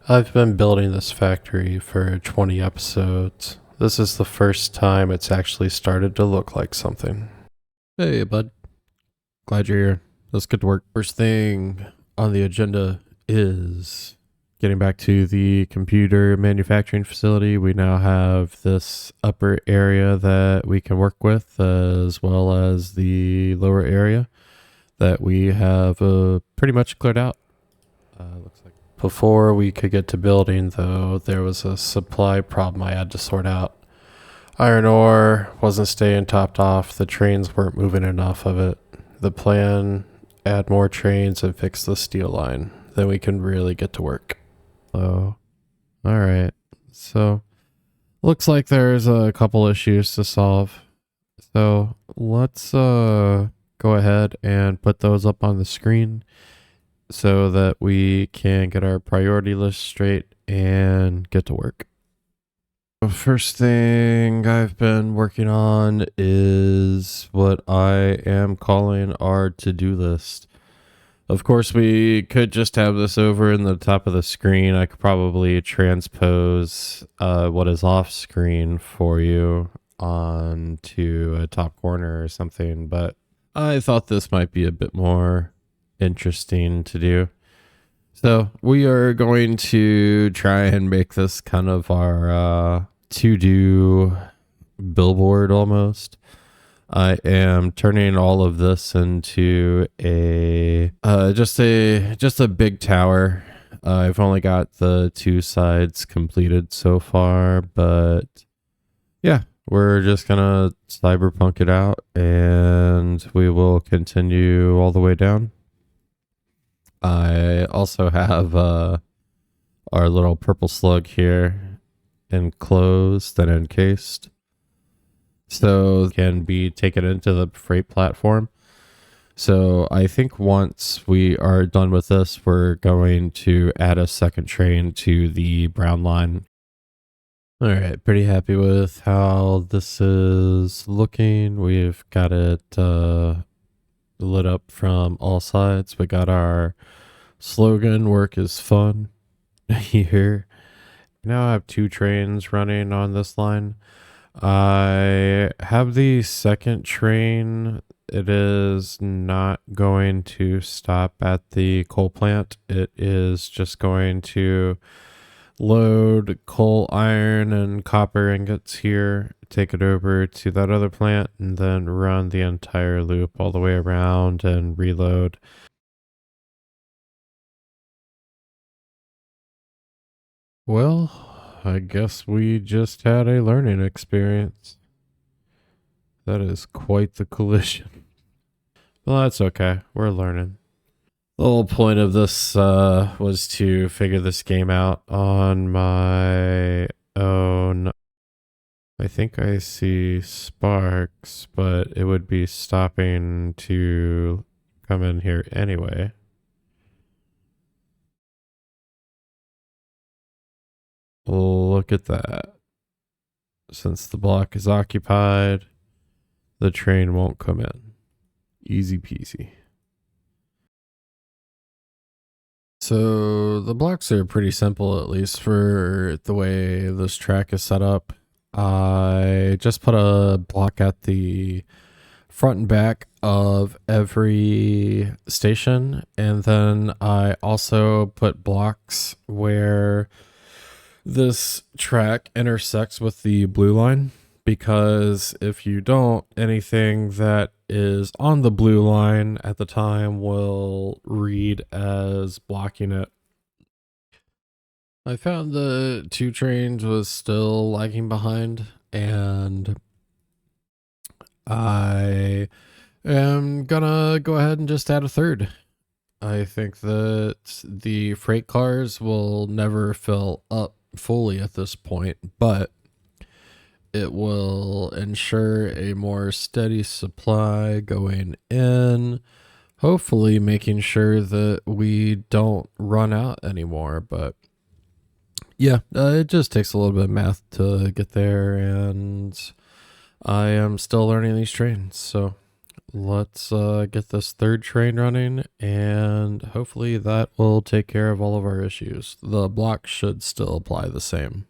I've been building this factory for 20 episodes. This is the first time it's actually started to look like something. Hey, bud. Glad you're here. Let's get to work. First thing on the agenda is getting back to the computer manufacturing facility. We now have this upper area that we can work with, as well as the lower area that we have pretty much cleared out. Looks like. Before we could get to building, though, there was a supply problem I had to sort out. Iron ore wasn't staying topped off, the trains weren't moving enough of it. The plan, add more trains and fix the steel line. Then we can really get to work. Oh, all right. So, looks like there's a couple issues to solve. So, let's go ahead and put those up on the screen so that we can get our priority list straight and get to work. The first thing I've been working on is what I am calling our to-do list. Of course, we could just have this over in the top of the screen. I could probably transpose what is off screen for you onto a top corner or something, but I thought this might be a bit more interesting to do. So we are going to try and make this kind of our to-do billboard almost. I am turning all of this into a just a big tower. I've only got the two sides completed so far, but yeah, we're just gonna cyberpunk it out and we will continue all the way down. I also have our little purple slug here enclosed and encased, so it can be taken into the freight platform. So I think once we are done with this, we're going to add a second train to the brown line. All right, pretty happy with how this is looking. We've got it lit up from all sides. We got our slogan, work is fun, here. Now I have two trains running on this line. I have the second train. It is not going to stop at the coal plant. It is just going to load coal, iron, and copper ingots here, take it over to that other plant, and then run the entire loop all the way around and reload. Well, I guess we just had a learning experience. That is quite the collision. Well, that's okay. We're learning. The whole point of this was to figure this game out on my own. I think I see sparks, but it would be stopping to come in here anyway. Look at that. Since the block is occupied, the train won't come in. Easy peasy. So the blocks are pretty simple, at least for the way this track is set up. I just put a block at the front and back of every station, and then I also put blocks where this track intersects with the blue line, because if you don't, anything that is on the blue line at the time will read as blocking it. I found the two trains was still lagging behind, and I am gonna go ahead and just add a third. I think that the freight cars will never fill up fully at this point, but it will ensure a more steady supply going in, hopefully making sure that we don't run out anymore. But yeah, it just takes a little bit of math to get there, and I am still learning these trains, so let's get this third train running, and hopefully that will take care of all of our issues. The blocks should still apply the same.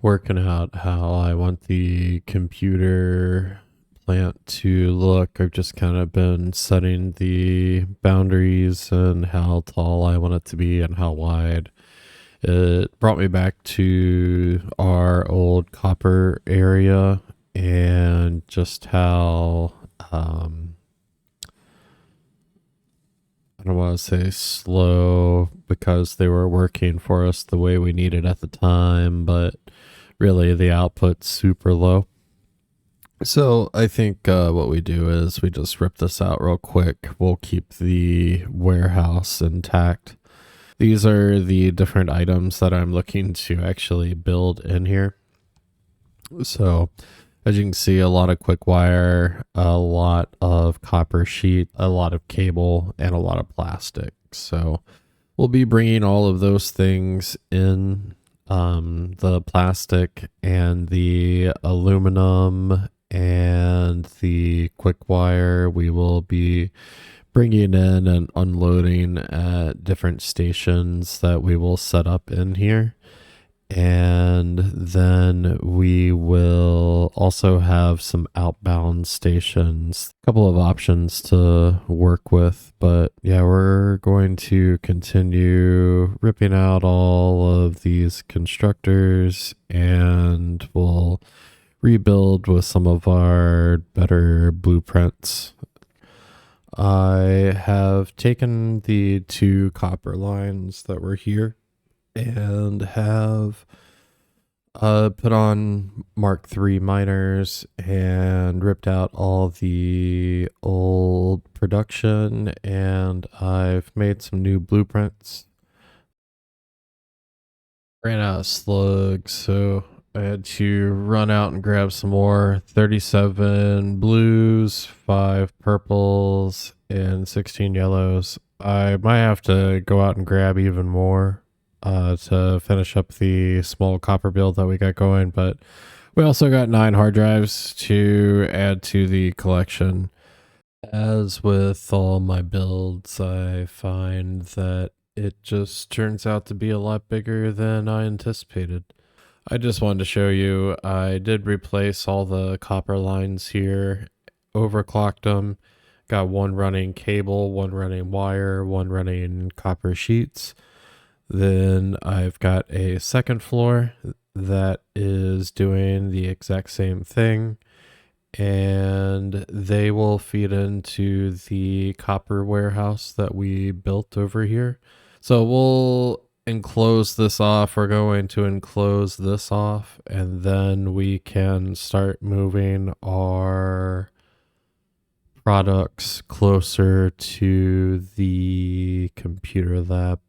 Working out how I want the computer plant to look. I've just kind of been setting the boundaries and how tall I want it to be and how wide. It brought me back to our old copper area and just how I don't want to say slow because they were working for us the way we needed at the time, but really the output's super low. So I think what we do is we just rip this out real quick. We'll keep the warehouse intact. These are the different items that I'm looking to actually build in here. So as you can see, a lot of quick wire, a lot of copper sheet, a lot of cable, and a lot of plastic. So we'll be bringing all of those things in, the plastic and the aluminum and the quick wire we will be bringing in and unloading at different stations that we will set up in here. And then we will also have some outbound stations, a couple of options to work with. But yeah, we're going to continue ripping out all of these constructors, and we'll rebuild with some of our better blueprints. I have taken the 2 copper lines that were here and have put on Mark III miners and ripped out all the old production, and I've made some new blueprints. Ran out of slugs, so I had to run out and grab some more. 37 blues, 5 purples, and 16 yellows. I might have to go out and grab even more to finish up the small copper build that we got going, but we also got 9 hard drives to add to the collection. As with all my builds, I find that it just turns out to be a lot bigger than I anticipated. I just wanted to show you, I did replace all the copper lines here, overclocked them, got 1 running cable, 1 running wire, 1 running copper sheets. Then I've got a second floor that is doing the exact same thing, and they will feed into the copper warehouse that we built over here. So we'll enclose this off. We're going to enclose this off, and then we can start moving our products closer to the computer lab.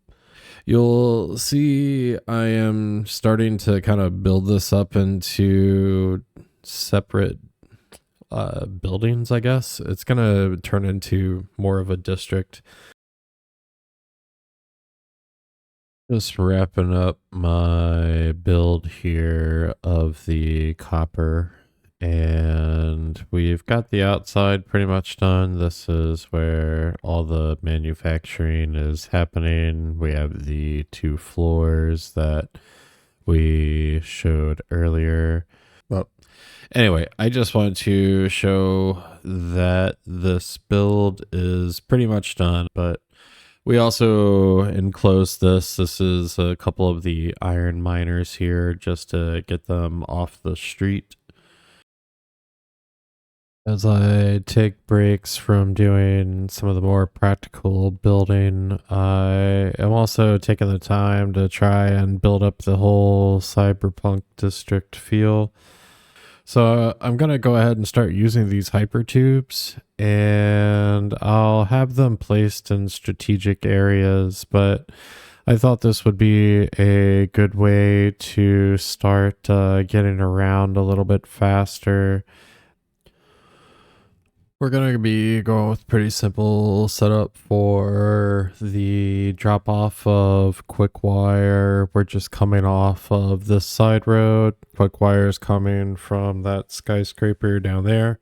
You'll see I am starting to kind of build this up into separate buildings, I guess. It's going to turn into more of a district. Just wrapping up my build here of the copper, and we've got the outside pretty much done. This is where all the manufacturing is happening. We have the 2 floors that we showed earlier. Well, anyway, I just wanted to show that this build is pretty much done, but we also enclosed this. This is a couple of the iron miners here just to get them off the street. As I take breaks from doing some of the more practical building, I am also taking the time to try and build up the whole Cyberpunk district feel. So I'm going to go ahead and start using these hypertubes, and I'll have them placed in strategic areas, but I thought this would be a good way to start getting around a little bit faster. We're going to be going with pretty simple setup for the drop off of quick wire. We're just coming off of this side road. Quick wire is coming from that skyscraper down there.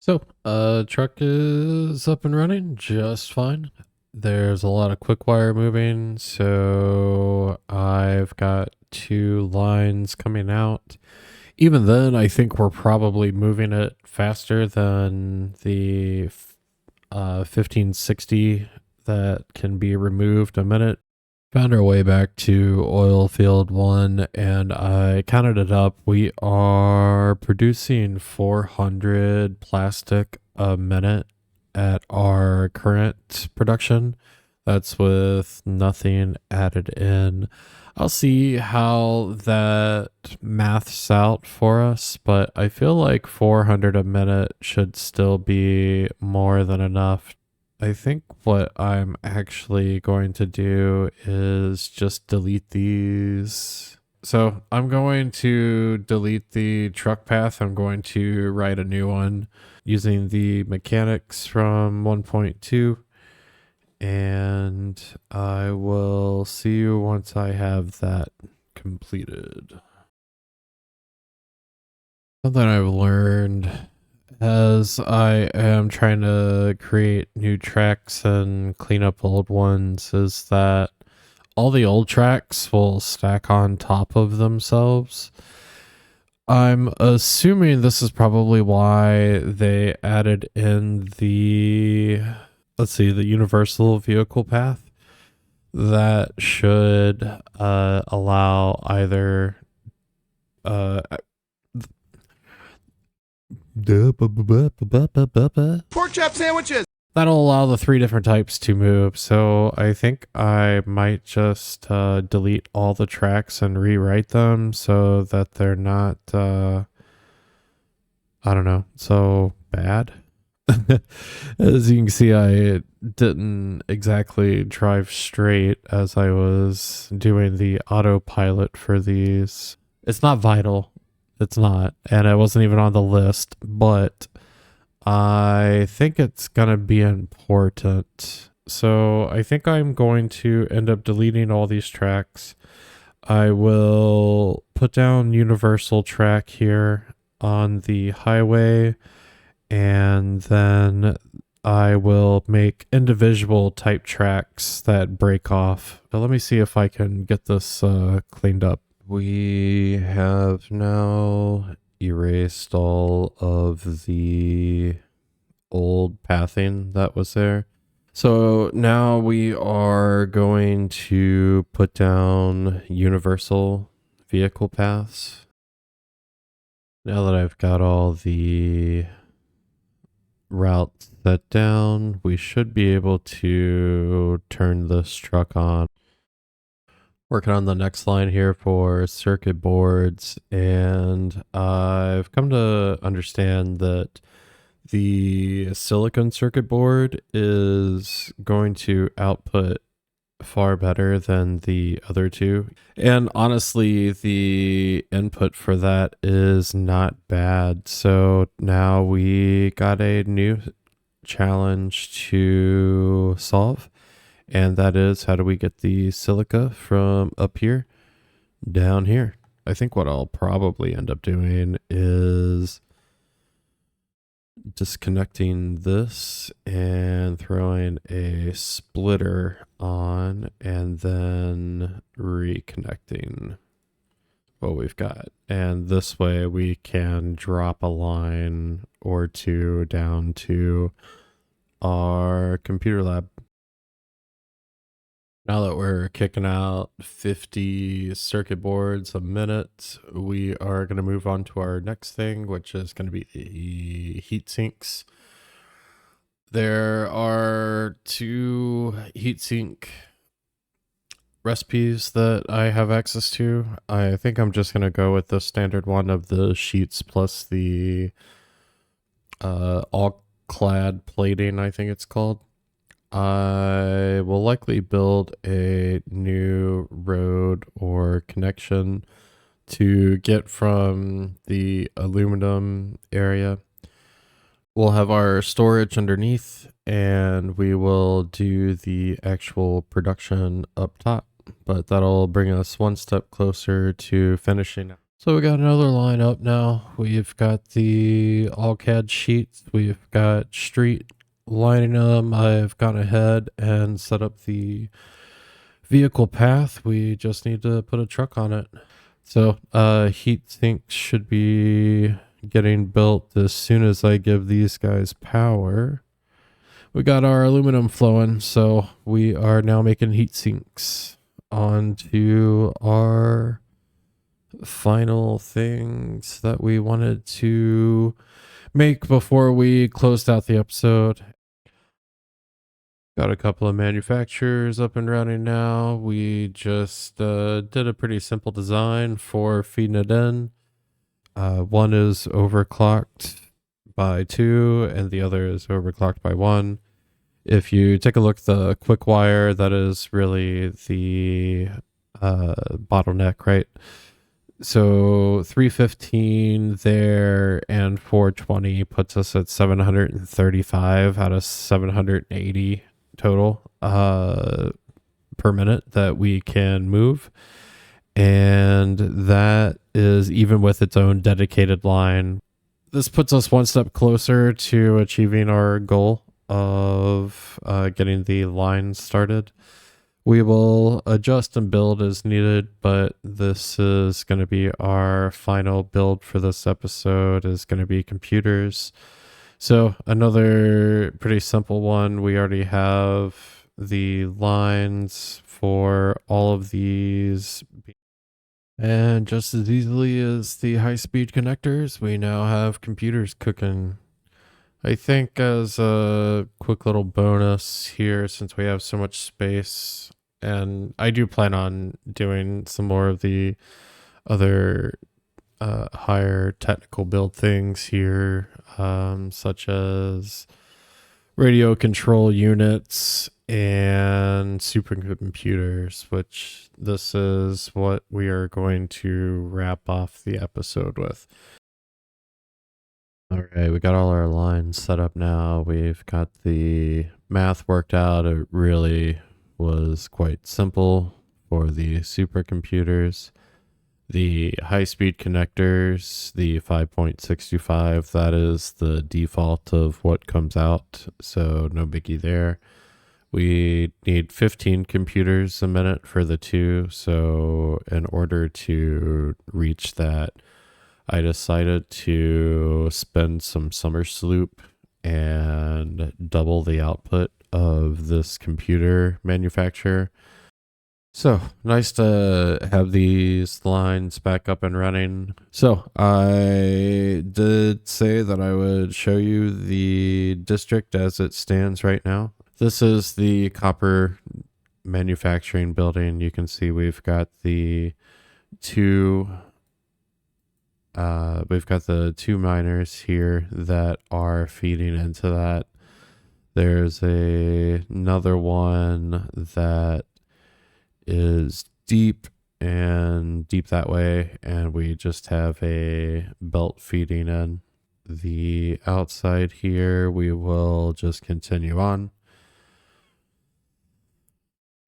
So, truck is up and running just fine. There's a lot of quick wire moving, so I've got 2 lines coming out. Even then, I think we're probably moving it faster than the 1560 that can be removed a minute. Found our way back to oil field 1, and I counted it up. We are producing 400 plastic a minute at our current production. That's with nothing added in. I'll see how that maths out for us, but I feel like 400 a minute should still be more than enough. I think what I'm actually going to do is just delete these. So I'm going to delete the truck path. I'm going to write a new one using the mechanics from 1.2. And I will see you once I have that completed. Something I've learned as I am trying to create new tracks and clean up old ones is that all the old tracks will stack on top of themselves. I'm assuming this is probably why they added in the the universal vehicle path that should allow either pork chop sandwiches. That'll allow the 3 different types to move. So I think I might just delete all the tracks and rewrite them so that they're not I don't know, so bad. As you can see, I didn't exactly drive straight as I was doing the autopilot for these. It's not vital. It's not. And it wasn't even on the list, but I think it's going to be important. So I think I'm going to end up deleting all these tracks. I will put down universal track here on the highway, and then I will make individual type tracks that break off. But let me see if I can get this cleaned up. We have now erased all of the old pathing that was there. So now we are going to put down universal vehicle paths. Now that I've got all the routes set down, we should be able to turn this truck on. Working on the next line here for circuit boards, and I've come to understand that the silicon circuit board is going to output far better than the other 2. And honestly, the input for that is not bad. So now we got a new challenge to solve. And that is, how do we get the silica from up here down here? I think what I'll probably end up doing is disconnecting this and throwing a splitter on, and then reconnecting what we've got. And this way we can drop a line or 2 down to our computer lab. Now that we're kicking out 50 circuit boards a minute, we are going to move on to our next thing, which is going to be the heat sinks. There are 2 heatsink recipes that I have access to. I think I'm just going to go with the standard one of the sheets plus the all clad plating, I think it's called. I will likely build a new road or connection to get from the aluminum area we'll have our storage underneath, and we will do the actual production up top. But that'll bring us one step closer to finishing. So we got another line up now. We've got the all CAD sheets. We've got street lining them. I've gone ahead and set up the vehicle path. We just need to put a truck on it. So heat sinks should be getting built as soon as I give these guys power. We got our aluminum flowing, so we are now making heat sinks onto our final things that we wanted to make before we closed out the episode. Got a couple of manufacturers up and running now. We just did a pretty simple design for feeding it in. One is overclocked by 2 and the other is overclocked by 1. If you take a look at the quick wire, that is really the bottleneck, right? So 315 there and 420 puts us at 735 out of 780 total per minute that we can move. And that is even with its own dedicated line. This puts us one step closer to achieving our goal of getting the line started. We will adjust and build as needed, but this is going to be our final build for this episode, is going to be computers. So another pretty simple one. We already have the lines for all of these. And just as easily as the high-speed connectors, we now have computers cooking. I think as a quick little bonus here, since we have so much space, and I do plan on doing some more of the other higher technical build things here, such as radio control units and supercomputers, which this is what we are going to wrap off the episode with. All right, we got all our lines set up now. We've got the math worked out. It really was quite simple for the supercomputers. The high-speed connectors, the 5.625, that is the default of what comes out, so no biggie there. We need 15 computers a minute for the two, so in order to reach that, I decided to spend some SummerSloop and double the output of this computer manufacturer. So nice to have these lines back up and running. So I did say that I would show you the district as it stands right now. This is the copper manufacturing building. You can see we've got the two miners here that are feeding into that. There's another one that is deep that way, and we just have a belt feeding in. The outside here, we will just continue on.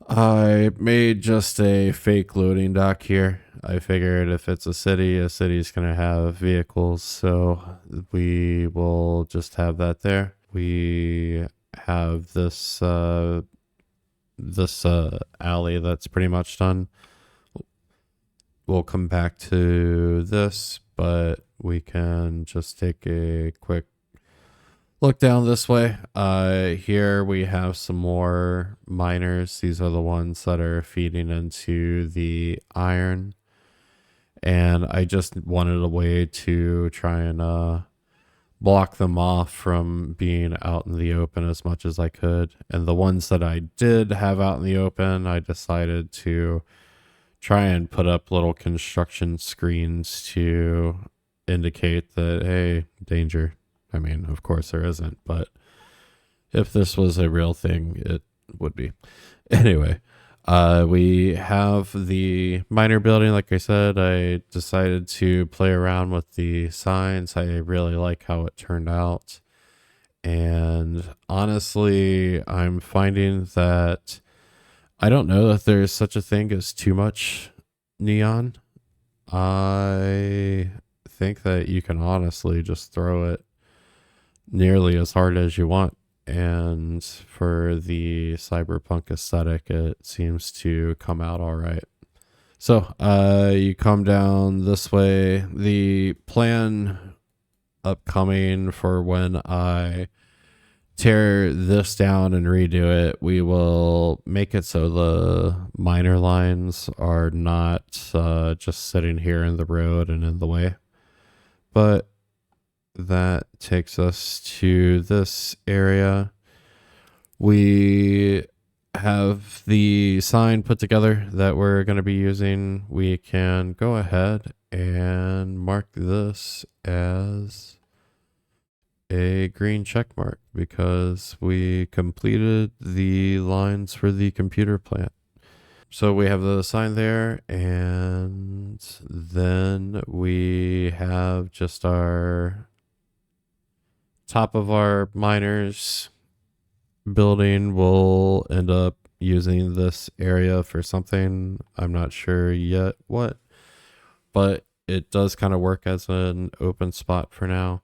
I made just a fake loading dock here. I figured if it's a city's going to have vehicles, so we will just have that there. We have this alley that's pretty much done. We'll come back to this, but we can just take a quick look down this way. Here we have some more miners. These are the ones that are feeding into the iron. And I just wanted a way to try and block them off from being out in the open as much as I could. And the ones that I did have out in the open, I decided to try and put up little construction screens to indicate that, hey, danger. I mean, of course there isn't, but if this was a real thing, it would be. Anyway, we have the miner building. Like I said, I decided to play around with the signs. I really like how it turned out. And honestly, I'm finding that I don't know that there's such a thing as too much neon. I think that you can honestly just throw it nearly as hard as you want. And for the cyberpunk aesthetic, it seems to come out all right. So you come down this way. The plan upcoming for when I tear this down and redo it, we will make it so the minor lines are not just sitting here in the road and in the way. But that takes us to this area. We have the sign put together that we're going to be using. We can go ahead and mark this as a green check mark because we completed the lines for the computer plant. So we have the sign there, and then we have just our top of our miners building. We'll end up using this area for something. I'm not sure yet what, but it does kind of work as an open spot for now.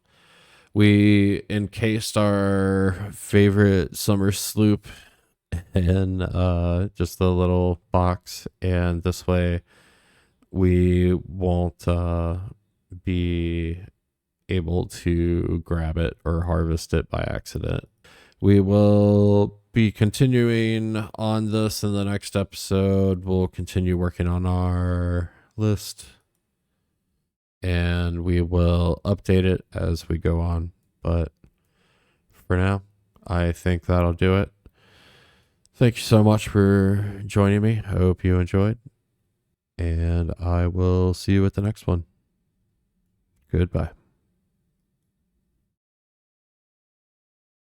We encased our favorite summer sloop in just a little box, and this way we won't be able to grab it or harvest it by accident. We will be continuing on this in the next episode. We'll continue working on our list, and we will update it as we go on. But for now, I think that'll do it. Thank you so much for joining me. I hope you enjoyed, and I will see you at the next one. Goodbye.